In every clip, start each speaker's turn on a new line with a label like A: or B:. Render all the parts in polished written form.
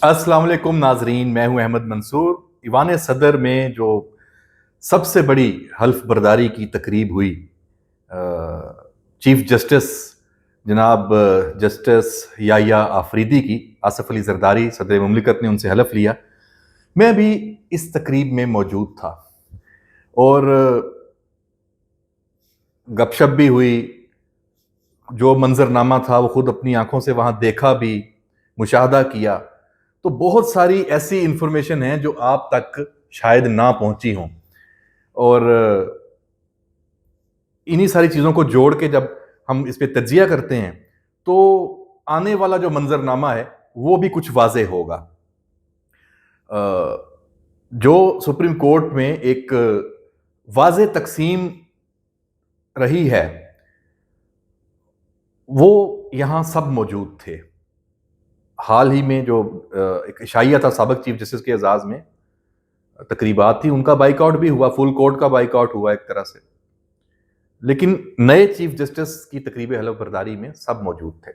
A: السلام علیکم ناظرین، میں ہوں احمد منصور۔ ایوان صدر میں جو سب سے بڑی حلف برداری کی تقریب ہوئی، چیف جسٹس جناب جسٹس یحییٰ آفریدی کی، آصف علی زرداری صدر مملکت نے ان سے حلف لیا۔ میں بھی اس تقریب میں موجود تھا اور گپ شپ بھی ہوئی۔ جو منظرنامہ تھا وہ خود اپنی آنکھوں سے وہاں دیکھا بھی، مشاہدہ کیا، تو بہت ساری ایسی انفارمیشن ہیں جو آپ تک شاید نہ پہنچی ہوں، اور انہی ساری چیزوں کو جوڑ کے جب ہم اس پہ تجزیہ کرتے ہیں تو آنے والا جو منظرنامہ ہے وہ بھی کچھ واضح ہوگا۔ جو سپریم کورٹ میں ایک واضح تقسیم رہی ہے وہ یہاں سب موجود تھے۔ حال ہی میں جو ایک عشائیہ تھا سابق چیف جسٹس کے اعزاز میں تقریبات تھی، ان کا بائیک آؤٹ بھی ہوا، فل کورٹ کا بائیک آؤٹ ہوا ایک طرح سے، لیکن نئے چیف جسٹس کی تقریب حلف برداری میں سب موجود تھے۔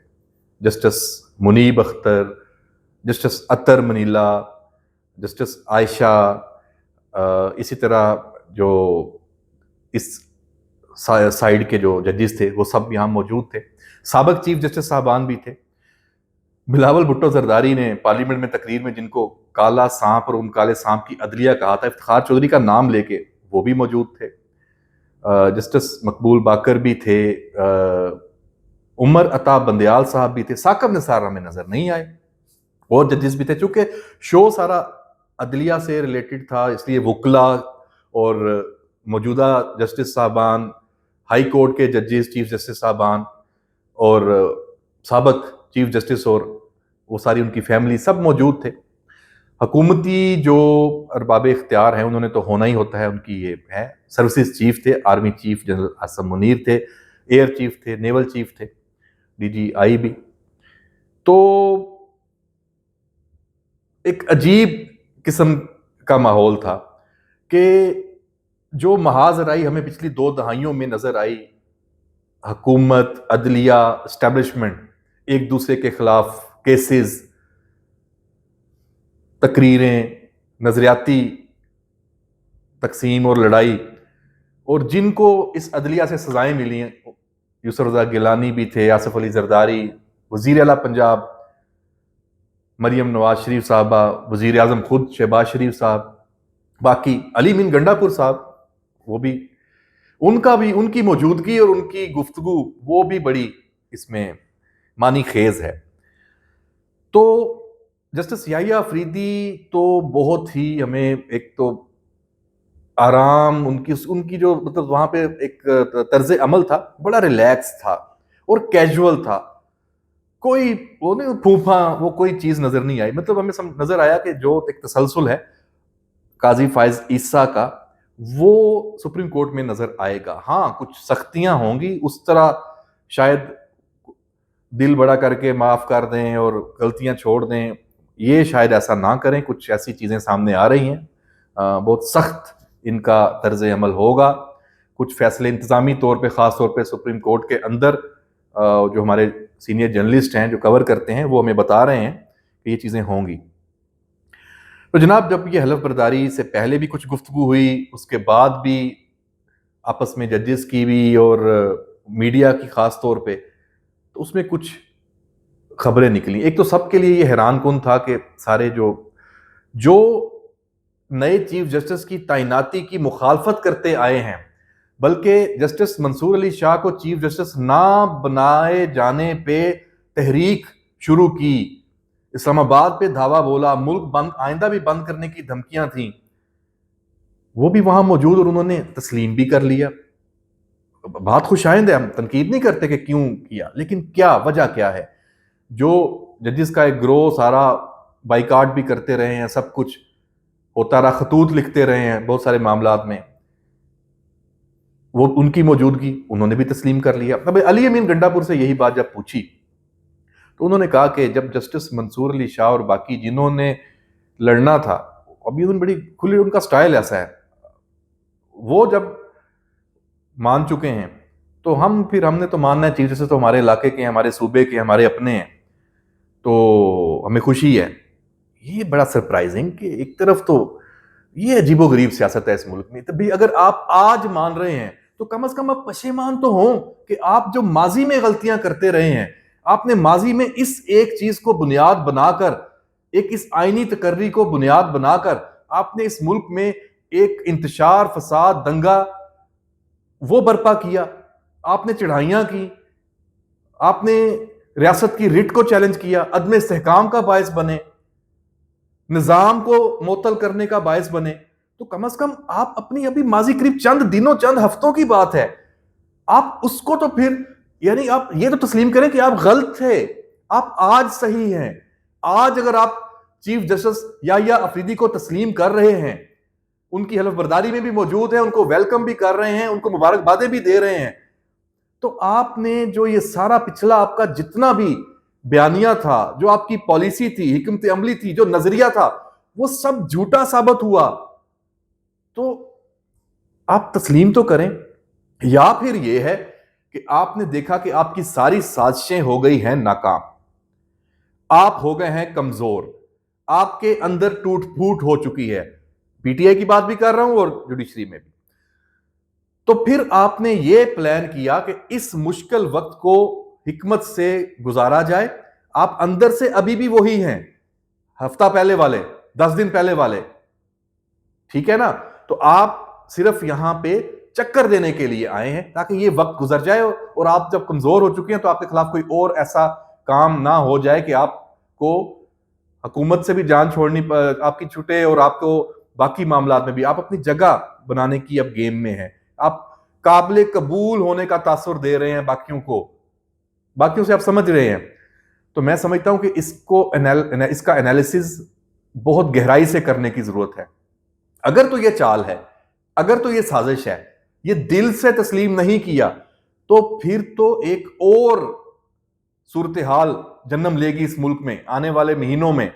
A: جسٹس منیب اختر، جسٹس اطہر منیلا، جسٹس عائشہ، اسی طرح جو اس سائیڈ کے جو ججز تھے وہ سب یہاں موجود تھے۔ سابق چیف جسٹس صاحبان بھی تھے۔ بلاول بھٹو زرداری نے پارلیمنٹ میں تقریر میں جن کو کالا سانپ اور ان کالے سانپ کی عدلیہ کہا تھا، افتخار چودھری کا نام لے کے وہ بھی موجود تھے۔ جسٹس مقبول باقر بھی تھے، عمر عطا بندیال صاحب بھی تھے، ثاقب نثار ہمیں نظر نہیں آئے، اور ججز بھی تھے۔ چونکہ شو سارا عدلیہ سے ریلیٹڈ تھا اس لیے وکلا اور موجودہ جسٹس صاحبان، ہائی کورٹ کے ججز، چیف جسٹس صاحبان اور سابق چیف جسٹس اور وہ ساری ان کی فیملی سب موجود تھے۔ حکومتی جو ارباب اختیار ہیں انہوں نے تو ہونا ہی ہوتا ہے، ان کی یہ ہے۔ سروسز چیف تھے، army chief general Asim Munir تھے، ایئر چیف تھے، نیول چیف تھے، ڈی جی آئی بھی۔ تو ایک عجیب قسم کا ماحول تھا کہ جو محاذ رائی ہمیں پچھلی 2 دہائیوں میں نظر آئی، حکومت، عدلیہ، اسٹیبلشمنٹ، ایک دوسرے کے خلاف کیسز، تقریریں، نظریاتی تقسیم اور لڑائی، اور جن کو اس عدلیہ سے سزائیں ملی ہیں، یوسف رضا گیلانی بھی تھے، آصف علی زرداری، وزیر اعلیٰ پنجاب مریم نواز شریف صاحبہ، وزیر اعظم خود شہباز شریف صاحب، باقی علی امین گنڈا پور صاحب، وہ بھی ان کی موجودگی اور ان کی گفتگو وہ بھی بڑی اس میں معنی خیز ہے۔ تو جسٹس یحییٰ آفریدی تو بہت ہی ہمیں ایک تو آرام، ان کی جو مطلب وہاں پہ ایک طرز عمل تھا بڑا ریلیکس تھا اور کیجول تھا، کوئی وہ نہیں پھوپھا وہ کوئی چیز نظر نہیں آئی۔ مطلب ہمیں نظر آیا کہ جو ایک تسلسل ہے قاضی فائز عیسیٰ کا وہ سپریم کورٹ میں نظر آئے گا۔ ہاں کچھ سختیاں ہوں گی، اس طرح شاید دل بڑا کر کے معاف کر دیں اور غلطیاں چھوڑ دیں، یہ شاید ایسا نہ کریں۔ کچھ ایسی چیزیں سامنے آ رہی ہیں، بہت سخت ان کا طرز عمل ہوگا۔ کچھ فیصلے انتظامی طور پہ، خاص طور پہ سپریم کورٹ کے اندر جو ہمارے سینئر جرنلسٹ ہیں جو کور کرتے ہیں وہ ہمیں بتا رہے ہیں کہ یہ چیزیں ہوں گی۔ تو جناب جب یہ حلف برداری سے پہلے بھی کچھ گفتگو ہوئی، اس کے بعد بھی آپس میں ججز کی بھی اور میڈیا کی خاص طور پہ، تو اس میں کچھ خبریں نکلی۔ ایک تو سب کے لیے یہ حیران کن تھا کہ سارے جو نئے چیف جسٹس کی تعیناتی کی مخالفت کرتے آئے ہیں، بلکہ جسٹس منصور علی شاہ کو چیف جسٹس نہ بنائے جانے پہ تحریک شروع کی، اسلام آباد پہ دھاوا بولا، ملک بند، آئندہ بھی بند کرنے کی دھمکیاں تھیں، وہ بھی وہاں موجود اور انہوں نے تسلیم بھی کر لیا۔ بات خوش آئند ہے، ہم تنقید نہیں کرتے کہ کیوں کیا، لیکن کیا وجہ کیا ہے؟ جو ججز کا ایک گروہ سارا بائیکاٹ بھی کرتے رہے ہیں، سب کچھ ہوتا رہا، خطوط لکھتے رہے ہیں بہت سارے معاملات میں، وہ ان کی موجودگی انہوں نے بھی تسلیم کر لیا۔ اب علی امین گنڈا پور سے یہی بات جب پوچھی تو انہوں نے کہا کہ جب جسٹس منصور علی شاہ اور باقی جنہوں نے لڑنا تھا، ابھی انہوں نے بڑی کھلی، ان کا سٹائل ایسا ہے، وہ جب مان چکے ہیں تو ہم نے تو ماننا ہے، چیف جسٹس تو ہمارے علاقے کے ہیں، ہمارے صوبے کے، ہمارے اپنے ہیں، تو ہمیں خوشی ہے۔ یہ بڑا سرپرائزنگ کہ ایک طرف تو یہ عجیب و غریب سیاست ہے اس ملک میں. تب بھی اگر آپ آج مان رہے ہیں تو کم از کم آپ پشیمان تو ہوں کہ آپ جو ماضی میں غلطیاں کرتے رہے ہیں, آپ نے ماضی میں اس ایک چیز کو بنیاد بنا کر, ایک اس آئینی تقرری کو بنیاد بنا کر آپ نے اس ملک میں ایک انتشار, فساد, دنگا وہ برپا کیا, آپ نے چڑھائیاں کی, آپ نے ریاست کی ریٹ کو چیلنج کیا, عدم استحکام کا باعث بنے, نظام کو معطل کرنے کا باعث بنے. تو کم از کم آپ اپنی ابھی ماضی قریب چند دنوں, چند ہفتوں کی بات ہے, آپ اس کو تو پھر یعنی آپ یہ تو تسلیم کریں کہ آپ غلط تھے, آپ آج صحیح ہیں. آج اگر آپ چیف جسٹس یحییٰ افریدی کو تسلیم کر رہے ہیں, ان کی حلف برداری میں بھی موجود ہیں, ان کو ویلکم بھی کر رہے ہیں, ان کو مبارکبادیں بھی دے رہے ہیں, تو آپ نے جو یہ سارا پچھلا آپ کا جتنا بھی بیانیہ تھا, جو آپ کی پالیسی تھی, حکمت عملی تھی, جو نظریہ تھا, وہ سب جھوٹا ثابت ہوا. تو آپ تسلیم تو کریں. یا پھر یہ ہے کہ آپ نے دیکھا کہ آپ کی ساری سازشیں ہو گئی ہیں ناکام, آپ ہو گئے ہیں کمزور, آپ کے اندر ٹوٹ پھوٹ ہو چکی ہے. پی ٹی آئی کی بات بھی کر رہا ہوں اور جوڈیشری میں بھی. تو پھر آپ نے یہ پلان کیا کہ اس مشکل وقت کو حکمت سے گزارا جائے. آپ اندر سے ابھی بھی وہی ہیں, ہفتہ پہلے والے, 10 دن پہلے والے, ٹھیک ہے نا. تو آپ صرف یہاں پہ چکر دینے کے لیے آئے ہیں تاکہ یہ وقت گزر جائے, اور آپ جب کمزور ہو چکے ہیں تو آپ کے خلاف کوئی اور ایسا کام نہ ہو جائے کہ آپ کو حکومت سے بھی جان چھوڑنی آپ کی چھٹے, اور آپ کو باقی معاملات میں بھی آپ اپنی جگہ بنانے کی اب گیم میں ہیں. آپ قابل قبول ہونے کا تاثر دے رہے ہیں باقیوں کو, باقیوں سے آپ سمجھ رہے ہیں. تو میں سمجھتا ہوں کہ اس کا انالیسز بہت گہرائی سے کرنے کی ضرورت ہے. اگر تو یہ چال ہے, اگر تو یہ سازش ہے, یہ دل سے تسلیم نہیں کیا, تو پھر تو ایک اور صورتحال جنم لے گی اس ملک میں آنے والے مہینوں میں.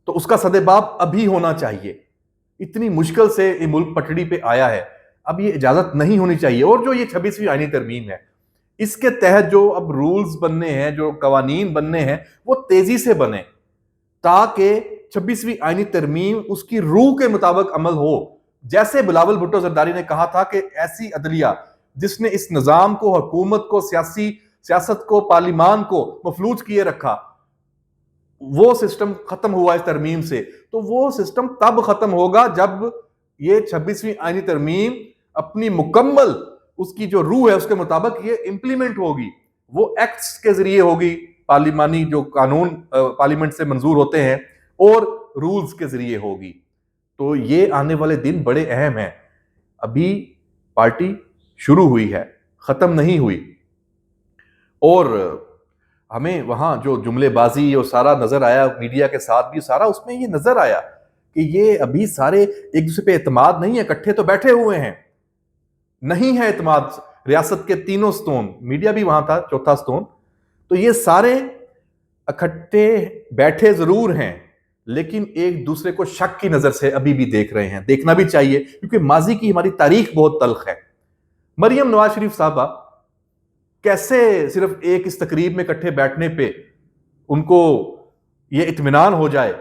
A: تو اس کا سدباب ابھی ہونا چاہیے. اتنی مشکل سے یہ ملک پٹڑی پہ آیا ہے, اب یہ اجازت نہیں ہونی چاہیے. اور جو یہ 26ویں آئینی ترمیم ہے, اس کے تحت جو اب رولز بننے ہیں, جو قوانین بننے ہیں, وہ تیزی سے بنے تاکہ 26ویں آئینی ترمیم اس کی روح کے مطابق عمل ہو. جیسے بلاول بھٹو زرداری نے کہا تھا کہ ایسی عدلیہ جس نے اس نظام کو, حکومت کو, سیاست کو, پارلیمان کو مفلوج کیے رکھا, وہ سسٹم ختم ہوا اس ترمیم سے. تو وہ سسٹم تب ختم ہوگا جب یہ 26ویں آئینی ترمیم اپنی مکمل اس کی جو روح ہے اس کے مطابق یہ امپلیمنٹ ہوگی. وہ ایکٹس کے ذریعے ہوگی, پارلیمانی جو قانون پارلیمنٹ سے منظور ہوتے ہیں, اور رولز کے ذریعے ہوگی. تو یہ آنے والے دن بڑے اہم ہیں. ابھی پارٹی شروع ہوئی ہے, ختم نہیں ہوئی. اور ہمیں وہاں جو جملے بازی اور سارا نظر آیا میڈیا کے ساتھ بھی, سارا اس میں یہ نظر آیا کہ یہ ابھی سارے ایک دوسرے پہ اعتماد نہیں ہے, اکٹھے تو بیٹھے ہوئے ہیں, نہیں ہے اعتماد. ریاست کے تینوں ستون, میڈیا بھی وہاں تھا, چوتھا ستون, تو یہ سارے اکٹھے بیٹھے ضرور ہیں, لیکن ایک دوسرے کو شک کی نظر سے ابھی بھی دیکھ رہے ہیں. دیکھنا بھی چاہیے کیونکہ ماضی کی ہماری تاریخ بہت تلخ ہے. مریم نواز شریف صاحبہ کیسے صرف ایک اس تقریب میں اکٹھے بیٹھنے پہ ان کو یہ اطمینان ہو جائے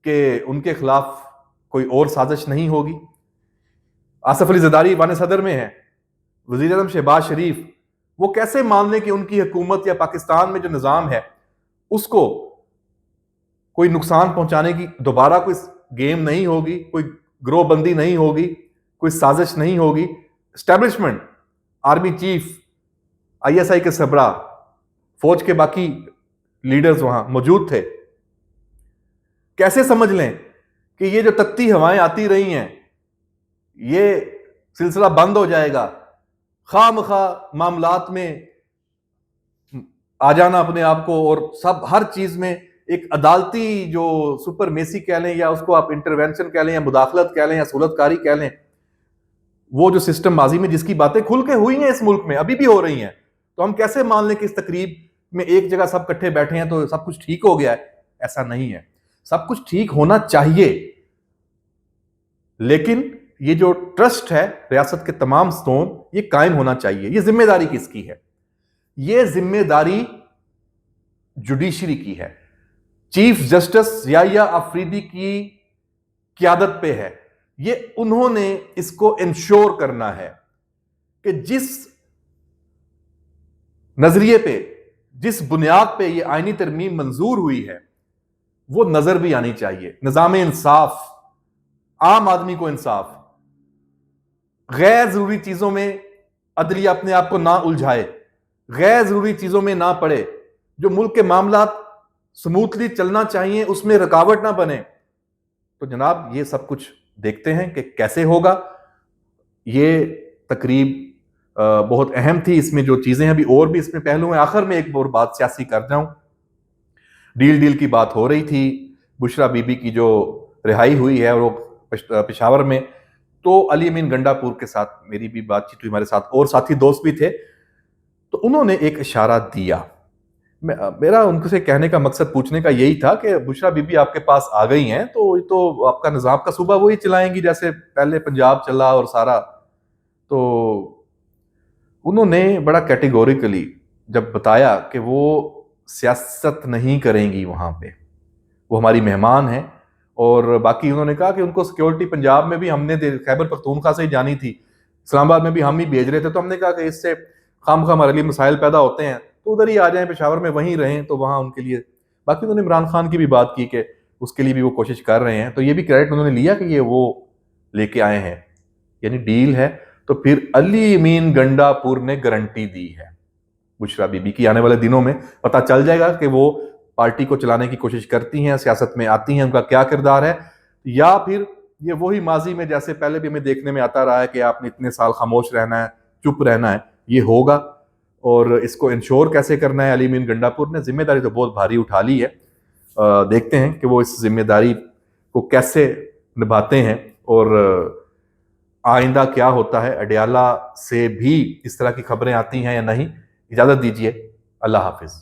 A: کہ ان کے خلاف کوئی اور سازش نہیں ہوگی. آصف علی زرداری ایوان صدر میں ہیں, وزیر اعظم شہباز شریف, وہ کیسے مان لیں کہ ان کی حکومت یا پاکستان میں جو نظام ہے اس کو کوئی نقصان پہنچانے کی دوبارہ کوئی گیم نہیں ہوگی, کوئی گروہ بندی نہیں ہوگی, کوئی سازش نہیں ہوگی. Establishment, army chief, I S I کے سربراہ, فوج کے باقی لیڈرز وہاں موجود تھے. کیسے سمجھ لیں کہ یہ جو تتی ہوائیں آتی رہی ہیں یہ سلسلہ بند ہو جائے گا, خواہ مخواہ معاملات میں آ جانا اپنے آپ کو, اور سب ہر چیز میں ایک عدالتی جو سپرمیسی کہہ لیں, یا اس کو آپ انٹرونشن کہہ لیں, یا مداخلت کہہ لیں, یا سہولت کاری کہہ لیں, وہ جو سسٹم ماضی میں جس کی باتیں کھل کے ہوئی ہیں اس ملک میں ابھی بھی ہو رہی ہیں, تو ہم کیسے مان لیں کہ اس تقریب میں ایک جگہ سب کٹھے بیٹھے ہیں تو سب کچھ ٹھیک ہو گیا ہے؟ ایسا نہیں ہے. سب کچھ ٹھیک ہونا چاہیے, لیکن یہ جو ٹرسٹ ہے ریاست کے تمام ستون, یہ قائم ہونا چاہیے. یہ ذمہ داری کس کی ہے؟ یہ ذمہ داری جوڈیشری کی ہے. چیف جسٹس یحییٰ آفریدی کی قیادت پہ ہے. یہ انہوں نے اس کو انشور کرنا ہے کہ جس نظریے پہ، جس بنیاد پہ یہ آئینی ترمیم منظور ہوئی ہے وہ نظر بھی آنی چاہیے. نظام انصاف، عام آدمی کو انصاف، غیر ضروری چیزوں میں عدلیہ اپنے آپ کو نہ الجھائے، غیر ضروری چیزوں میں نہ پڑے، جو ملک کے معاملات سموتھلی چلنا چاہیے اس میں رکاوٹ نہ بنے. تو جناب یہ سب کچھ دیکھتے ہیں کہ کیسے ہوگا. یہ تقریب بہت اہم تھی، اس میں جو چیزیں ابھی اور بھی اس میں پہلو ہیں. آخر میں ایک اور بات سیاسی کر جاؤں. ڈیل کی بات ہو رہی تھی، بشرا بی بی کی جو رہائی ہوئی ہے وہ پشاور میں، تو علی امین گنڈا پور کے ساتھ میری بھی بات چیت ہوئی، ہمارے ساتھ اور ساتھی دوست بھی تھے، تو انہوں نے ایک اشارہ دیا. میرا ان سے کہنے کا مقصد پوچھنے کا یہی تھا کہ بشرا بی بی آپ کے پاس آ گئی ہیں تو آپ کا نظام کا صوبہ وہی چلائیں گی جیسے پہلے پنجاب چلا اور سارا. تو انہوں نے بڑا کیٹیگوریکلی جب بتایا کہ وہ سیاست نہیں کریں گی وہاں پہ، وہ ہماری مہمان ہیں. اور باقی انہوں نے کہا کہ ان کو سیکیورٹی پنجاب میں بھی ہم نے خیبر پختونخوا سے ہی جانی تھی، اسلام آباد میں بھی ہم ہی بھیج رہے تھے، تو ہم نے کہا کہ اس سے خام ہمارے لیے مسائل پیدا ہوتے ہیں تو ادھر ہی آ جائیں، پشاور میں وہیں رہیں تو وہاں ان کے لیے. باقی انہوں نے عمران خان کی بھی بات کی کہ اس کے لیے بھی وہ کوشش کر رہے ہیں، تو یہ بھی کریڈٹ انہوں نے لیا کہ یہ وہ لے کے آئے ہیں، یعنی ڈیل ہے. تو پھر علی امین گنڈا پور نے گارنٹی دی ہے بشرا بی بی کی، آنے والے دنوں میں پتہ چل جائے گا کہ وہ پارٹی کو چلانے کی کوشش کرتی ہیں، سیاست میں آتی ہیں، ان کا کیا کردار ہے، یا پھر یہ وہی ماضی میں جیسے پہلے بھی ہمیں دیکھنے میں آتا رہا ہے کہ آپ نے اتنے سال خاموش رہنا ہے، چپ رہنا ہے. یہ ہوگا. اور اس کو انشور کیسے کرنا ہے علی امین گنڈا پور نے، ذمہ داری تو بہت بھاری اٹھا لی ہے. دیکھتے ہیں کہ وہ اس ذمہ داری کو کیسے نبھاتے ہیں اور آئندہ کیا ہوتا ہے. اڈیالہ سے بھی اس طرح کی خبریں آتی ہیں یا نہیں. اجازت دیجیے، اللہ حافظ.